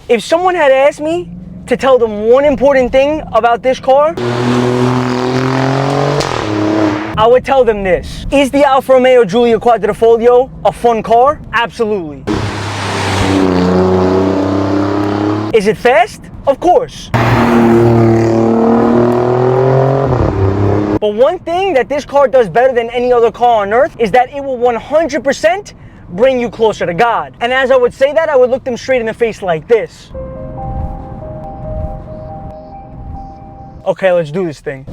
If someone had asked me to tell them one important thing about this car, I would tell them this. Is the Alfa Romeo Giulia Quadrifoglio a fun car? Absolutely. Is it fast? Of course. But one thing that this car does better than any other car on earth is that it will 100% bring you closer to God. And as I would say that, I would look them straight in the face like this. Okay, let's do this thing.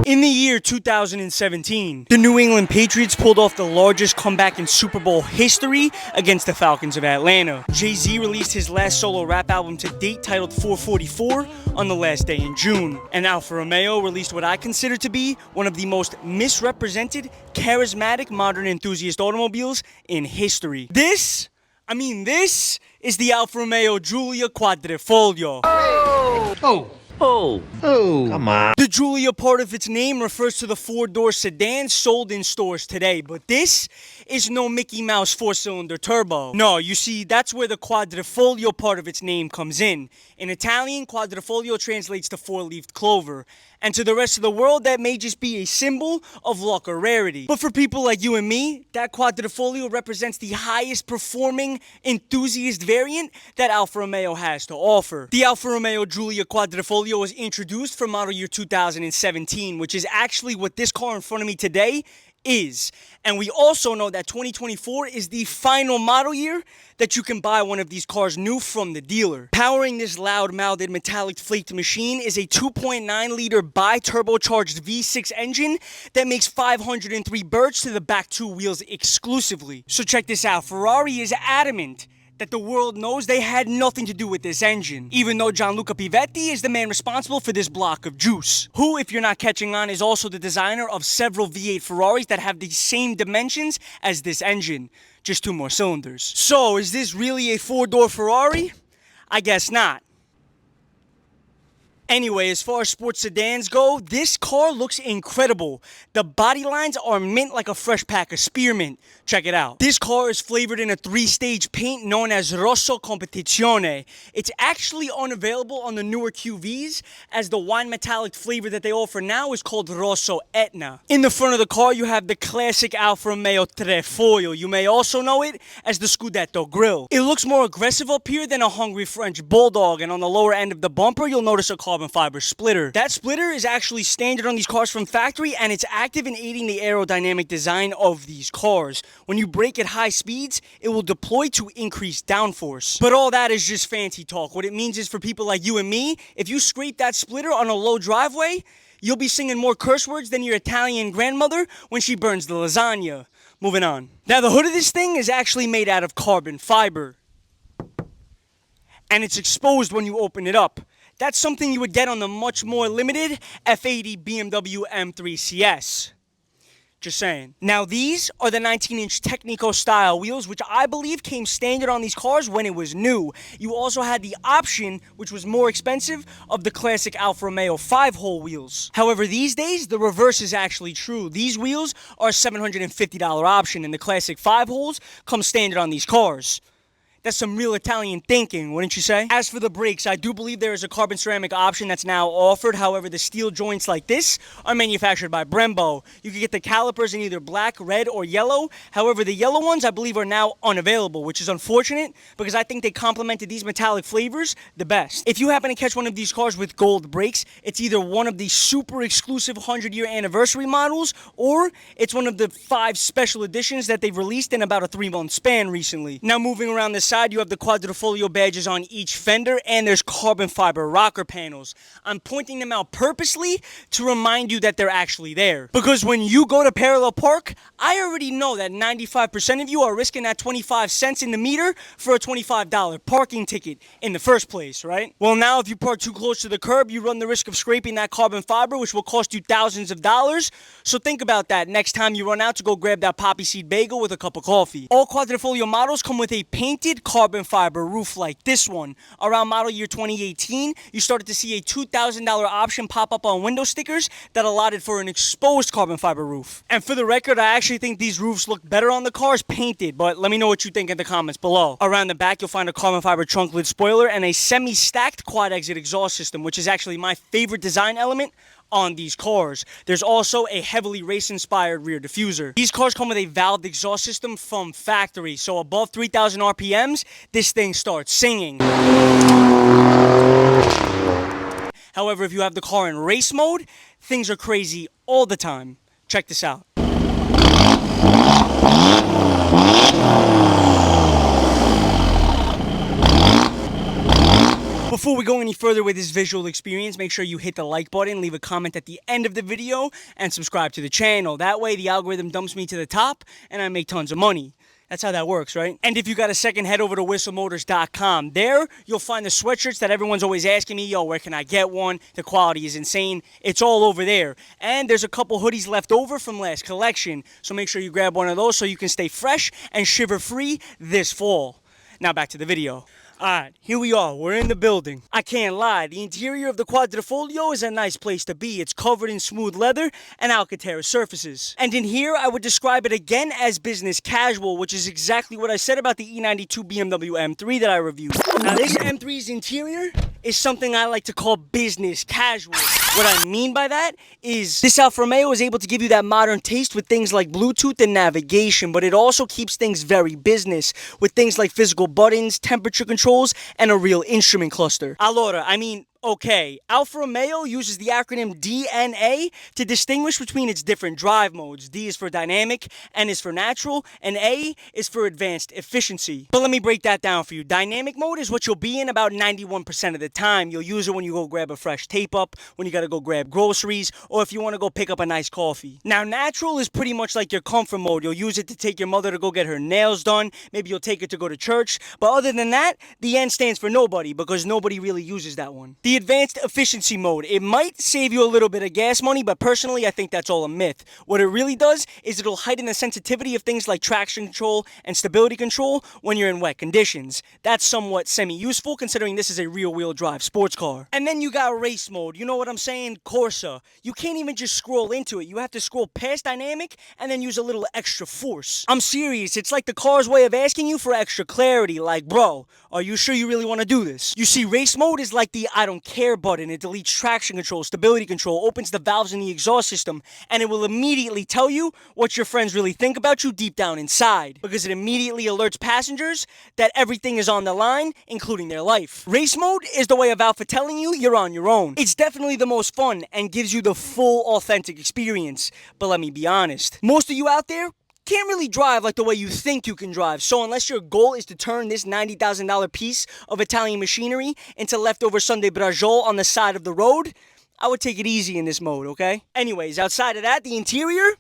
In the year 2017, the New England Patriots pulled off the largest comeback in Super Bowl history against the Falcons of Atlanta. Jay-Z released his last solo rap album to date titled 444 on the last day in June. And Alfa Romeo released what I consider to be one of the most misrepresented, charismatic modern enthusiast automobiles in history. This is the Alfa Romeo Giulia Quadrifoglio. Come on. The Giulia part of its name refers to the four-door sedan sold in stores today, but this is no Mickey Mouse four-cylinder turbo. No, you see, that's where the Quadrifoglio part of its name comes in. In Italian, Quadrifoglio translates to four-leaved clover. And to the rest of the world, that may just be a symbol of luck or rarity. But for people like you and me, that Quadrifoglio represents the highest performing enthusiast variant that Alfa Romeo has to offer. The Alfa Romeo Giulia Quadrifoglio was introduced for model year 2017, which is actually what this car in front of me today is. And we also know that 2024 is the final model year that you can buy one of these cars new from the dealer. Powering this loud-mouthed metallic flaked machine is a 2.9-liter BiTurbocharged V6 engine that makes 503 birds to the back two wheels exclusively. So check this out, Ferrari is adamant that the world knows they had nothing to do with this engine, even though Gianluca Pivetti is the man responsible for this block of juice, who, if you're not catching on, is also the designer of several V8 Ferraris that have the same dimensions as this engine, just 2 more cylinders. So, is this really a 4-door Ferrari? I guess not. Anyway, as far as sports sedans go, this car looks incredible. The body lines are mint like a fresh pack of spearmint. Check it out. This car is flavored in a 3-stage paint known as Rosso Competizione. It's actually unavailable on the newer QVs, as the wine metallic flavor that they offer now is called Rosso Etna. In the front of the car, you have the classic Alfa Romeo Trefoglio. You may also know it as the Scudetto grille. It looks more aggressive up here than a hungry French bulldog, and on the lower end of the bumper, you'll notice a carbon fiber splitter. That splitter is actually standard on these cars from factory, and it's active in aiding the aerodynamic design of these cars. When you brake at high speeds, it will deploy to increase downforce. But all that is just fancy talk. What it means is for people like you and me, if you scrape that splitter on a low driveway, you'll be singing more curse words than your Italian grandmother when she burns the lasagna. Moving on. Now, the hood of this thing is actually made out of carbon fiber, and it's exposed when you open it up. That's something you would get on the much more limited F80 BMW M3 CS. Just saying. Now, these are the 19-inch Tecnico style wheels, which I believe came standard on these cars when it was new. You also had the option, which was more expensive, of the classic Alfa Romeo 5-hole wheels. However, these days, the reverse is actually true. These wheels are a $750 option, and the classic 5 holes come standard on these cars. That's some real Italian thinking, wouldn't you say? As for the brakes, I do believe there is a carbon ceramic option that's now offered. However, the steel joints like this are manufactured by Brembo. You can get the calipers in either black, red, or yellow. However, the yellow ones, I believe, are now unavailable, which is unfortunate because I think they complemented these metallic flavors the best. If you happen to catch one of these cars with gold brakes, it's either one of the super exclusive 100-year anniversary models, or it's one of the 5 special editions that they've released in about a 3-month span recently. Now, moving around the side, you have the Quadrifoglio badges on each fender, and there's carbon fiber rocker panels. I'm pointing them out purposely to remind you that they're actually there. Because when you go to parallel park, I already know that 95% of you are risking that 25 cents in the meter for a $25 parking ticket in the first place, right? Well, now if you park too close to the curb, you run the risk of scraping that carbon fiber, which will cost you thousands of dollars. So think about that next time you run out to go grab that poppy seed bagel with a cup of coffee. All Quadrifoglio models come with a painted tinted carbon fiber roof like this one. Around model year 2018, you started to see a $2,000 option pop up on window stickers that allotted for an exposed carbon fiber roof. And for the record, I actually think these roofs look better on the cars painted, but let me know what you think in the comments below. Around the back, you'll find a carbon fiber trunk lid spoiler and a semi-stacked quad exit exhaust system, which is actually my favorite design element on these cars. There's also a heavily race-inspired rear diffuser. These cars come with a valved exhaust system from factory, so above 3,000 RPMs, this thing starts singing. However, if you have the car in race mode, things are crazy all the time. Check this out. Before we go any further with this visual experience, make sure you hit the like button, leave a comment at the end of the video, and subscribe to the channel. That way, the algorithm dumps me to the top, and I make tons of money. That's how that works, right? And if you got a second, head over to whistlemotors.com. There, you'll find the sweatshirts that everyone's always asking me, yo, where can I get one? The quality is insane. It's all over there. And there's a couple hoodies left over from last collection, so make sure you grab one of those so you can stay fresh and shiver-free this fall. Now back to the video. Alright, here we are. We're in the building. I can't lie, the interior of the Quadrifoglio is a nice place to be. It's covered in smooth leather and Alcantara surfaces. And in here, I would describe it again as business casual, which is exactly what I said about the E92 BMW M3 that I reviewed. Now, this M3's interior is something I like to call business casual. What I mean by that is this Alfa Romeo is able to give you that modern taste with things like Bluetooth and navigation, but it also keeps things very business with things like physical buttons, temperature controls, and a real instrument cluster. Allora, okay, Alfa Romeo uses the acronym DNA to distinguish between its different drive modes. D is for dynamic, N is for natural, and A is for advanced efficiency. But let me break that down for you. Dynamic mode is what you'll be in about 91% of the time. You'll use it when you go grab a fresh tape up, when you gotta go grab groceries, or if you wanna go pick up a nice coffee. Now, natural is pretty much like your comfort mode. You'll use it to take your mother to go get her nails done. Maybe you'll take her to go to church. But other than that, the N stands for nobody, because nobody really uses that one. The advanced efficiency mode. It might save you a little bit of gas money, but personally, I think that's all a myth. What it really does is it'll heighten the sensitivity of things like traction control and stability control when you're in wet conditions. That's somewhat semi-useful considering this is a rear-wheel drive sports car. And then you got race mode. You know what I'm saying? Corsa. You can't even just scroll into it. You have to scroll past dynamic and then use a little extra force. I'm serious. It's like the car's way of asking you for extra clarity. Like, bro, are you sure you really want to do this? You see, race mode is like the I don't care button. It deletes traction control, stability control, opens the valves in the exhaust system, and it will immediately tell you what your friends really think about you deep down inside, because it immediately alerts passengers that everything is on the line, including their life. Race mode is the way of Alpha telling you you're on your own. It's definitely the most fun and gives you the full authentic experience, but let me be honest, most of you out there can't really drive like the way you think you can drive. So unless your goal is to turn this $90,000 piece of Italian machinery into leftover Sunday brajol on the side of the road, I would take it easy in this mode, okay? Anyways, outside of that, the interior,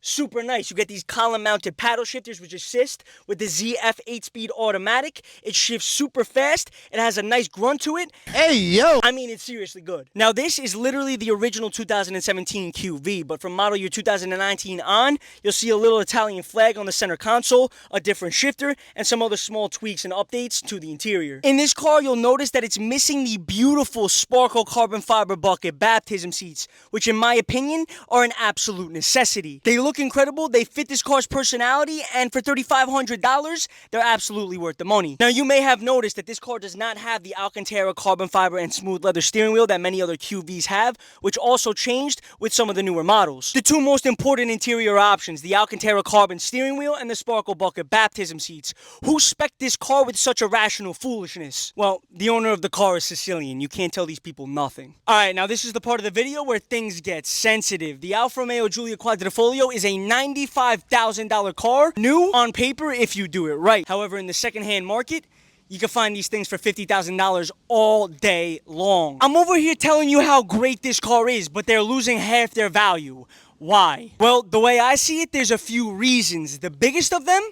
super nice. You get these column-mounted paddle shifters which assist with the ZF 8-speed automatic. It shifts super fast. It has a nice grunt to it. Hey, yo! It's seriously good. Now, this is literally the original 2017 QV, but from model year 2019 on, you'll see a little Italian flag on the center console, a different shifter, and some other small tweaks and updates to the interior. In this car, you'll notice that it's missing the beautiful sparkle carbon fiber bucket baptism seats, which in my opinion are an absolute necessity. They look incredible, they fit this car's personality, and for $3,500, they're absolutely worth the money. Now, you may have noticed that this car does not have the Alcantara carbon fiber and smooth leather steering wheel that many other QVs have, which also changed with some of the newer models. The two most important interior options, the Alcantara carbon steering wheel and the sparkle bucket baptism seats. Who spec'd this car with such irrational foolishness? Well, the owner of the car is Sicilian. You can't tell these people nothing. Alright, now this is the part of the video where things get sensitive. The Alfa Romeo Giulia Quadrifoglio is a $95,000 car, new on paper if you do it right. However, in the secondhand market, you can find these things for $50,000 all day long. I'm over here telling you how great this car is, but they're losing half their value. Why? Well, the way I see it, there's a few reasons. The biggest of them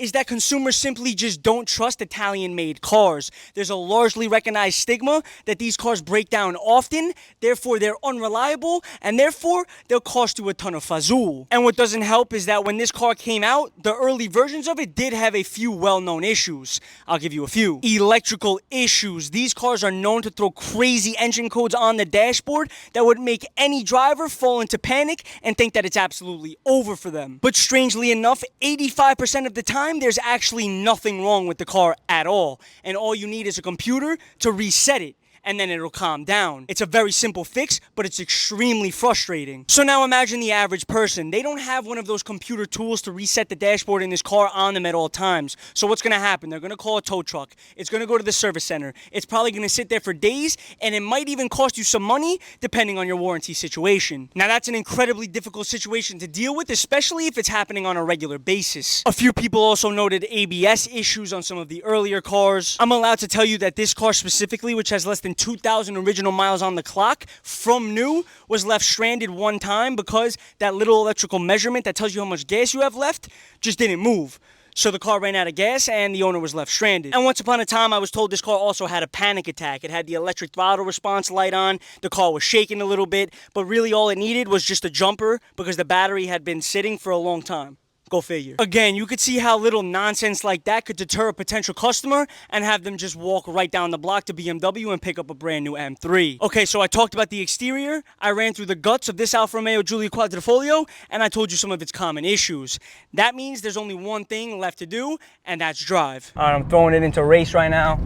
is that consumers simply just don't trust Italian-made cars. There's a largely recognized stigma that these cars break down often, therefore they're unreliable, and therefore they'll cost you a ton of fazul. And what doesn't help is that when this car came out, the early versions of it did have a few well-known issues. I'll give you a few. Electrical issues. These cars are known to throw crazy engine codes on the dashboard that would make any driver fall into panic and think that it's absolutely over for them. But strangely enough, 85% of the time, there's actually nothing wrong with the car at all. And all you need is a computer to reset it, and then it'll calm down. It's a very simple fix, but it's extremely frustrating. So now imagine the average person. They don't have one of those computer tools to reset the dashboard in this car on them at all times. So what's gonna happen? They're gonna call a tow truck. It's gonna go to the service center. It's probably gonna sit there for days, and it might even cost you some money, depending on your warranty situation. Now that's an incredibly difficult situation to deal with, especially if it's happening on a regular basis. A few people also noted ABS issues on some of the earlier cars. I'm allowed to tell you that this car specifically, which has less than 2,000 original miles on the clock from new, was left stranded one time because that little electrical measurement that tells you how much gas you have left just didn't move. So the car ran out of gas and the owner was left stranded. And once upon a time, I was told this car also had a panic attack. It had the electric throttle response light on. The car was shaking a little bit, but really all it needed was just a jumper because the battery had been sitting for a long time. Go figure. Again, you could see how little nonsense like that could deter a potential customer and have them just walk right down the block to BMW and pick up a brand new M3. Okay, so I talked about the exterior, I ran through the guts of this Alfa Romeo Giulia Quadrifoglio, and I told you some of its common issues. That means there's only one thing left to do, and that's drive. All right, I'm throwing it into race right now.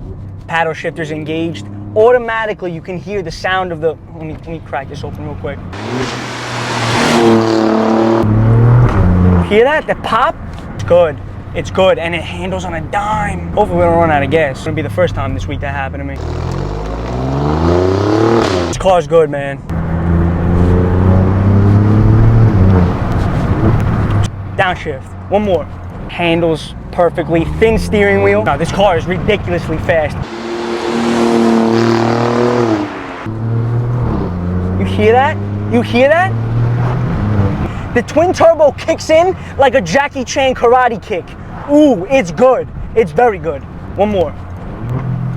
Paddle shifter's engaged. Automatically, you can hear the sound of the... Let me crack this open real quick. Hear that? The pop? It's good. It's good, and it handles on a dime. Hopefully we don't run out of gas. It's gonna be the first time this week that happened to me. This car's good, man. Downshift. One more. Handles perfectly. Thin steering wheel. No, this car is ridiculously fast. You hear that? You hear that? The twin turbo kicks in like a Jackie Chan karate kick. Ooh, it's good. It's very good. One more.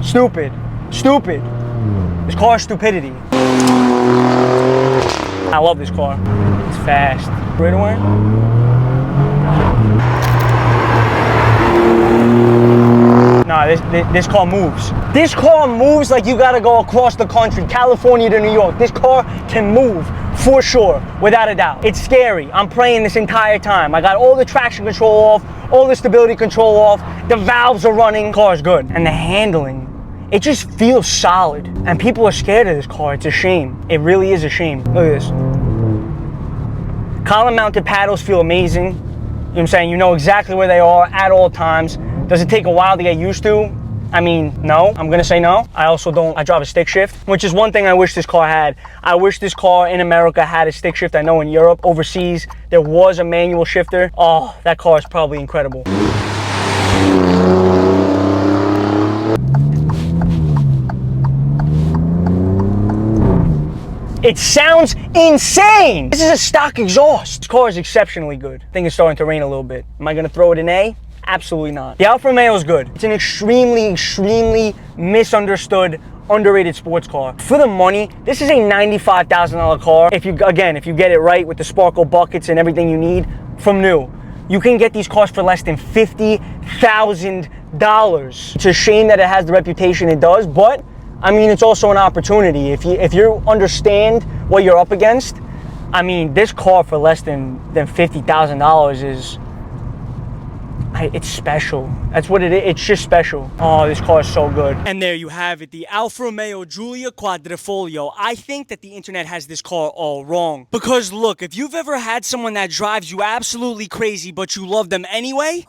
Stupid. Stupid. This car is stupidity. I love this car. It's fast. Right away. Nah, this car moves. This car moves like you gotta go across the country, California to New York. This car can move. For sure, without a doubt. It's scary. I'm praying this entire time. I got all the traction control off, all the stability control off, the valves are running. Car's good. And the handling, it just feels solid. And people are scared of this car. It's a shame. It really is a shame. Look at this. Column mounted paddles feel amazing. You know what I'm saying? You know exactly where they are at all times. Does it take a while to get used to? I mean, no, I'm gonna say no. I drive a stick shift, which is one thing I wish this car had. I wish this car in America had a stick shift. I know in Europe, overseas, there was a manual shifter. Oh, that car is probably incredible. It sounds insane. This is a stock exhaust. This car is exceptionally good. I think it's starting to rain a little bit. Am I gonna throw it an A? Absolutely not. The Alfa Romeo is good. It's an extremely, extremely misunderstood, underrated sports car. For the money, this is a $95,000 car. If you get it right with the sparkle buckets and everything you need from new, you can get these cars for less than $50,000. It's a shame that it has the reputation it does, but I mean, it's also an opportunity. If you understand what you're up against, I mean, this car for less than $50,000 is... it's special. That's what it is. It's just special. Oh, this car is so good. And there you have it, the Alfa Romeo Giulia Quadrifoglio. I think that the internet has this car all wrong. Because look, if you've ever had someone that drives you absolutely crazy, but you love them anyway,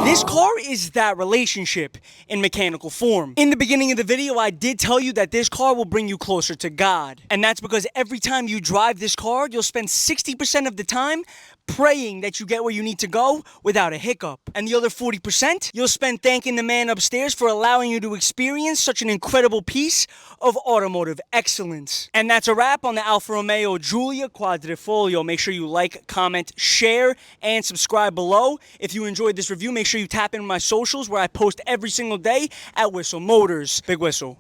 this car is that relationship in mechanical form. In the beginning of the video, I did tell you that this car will bring you closer to God. And that's because every time you drive this car, you'll spend 60% of the time praying that you get where you need to go without a hiccup. And the other 40%, you'll spend thanking the man upstairs for allowing you to experience such an incredible piece of automotive excellence. And that's a wrap on the Alfa Romeo Giulia Quadrifoglio. Make sure you like, comment, share, and subscribe below. If you enjoyed this review, make sure you tap in my socials where I post every single day at Whistle Motors. Big Whistle.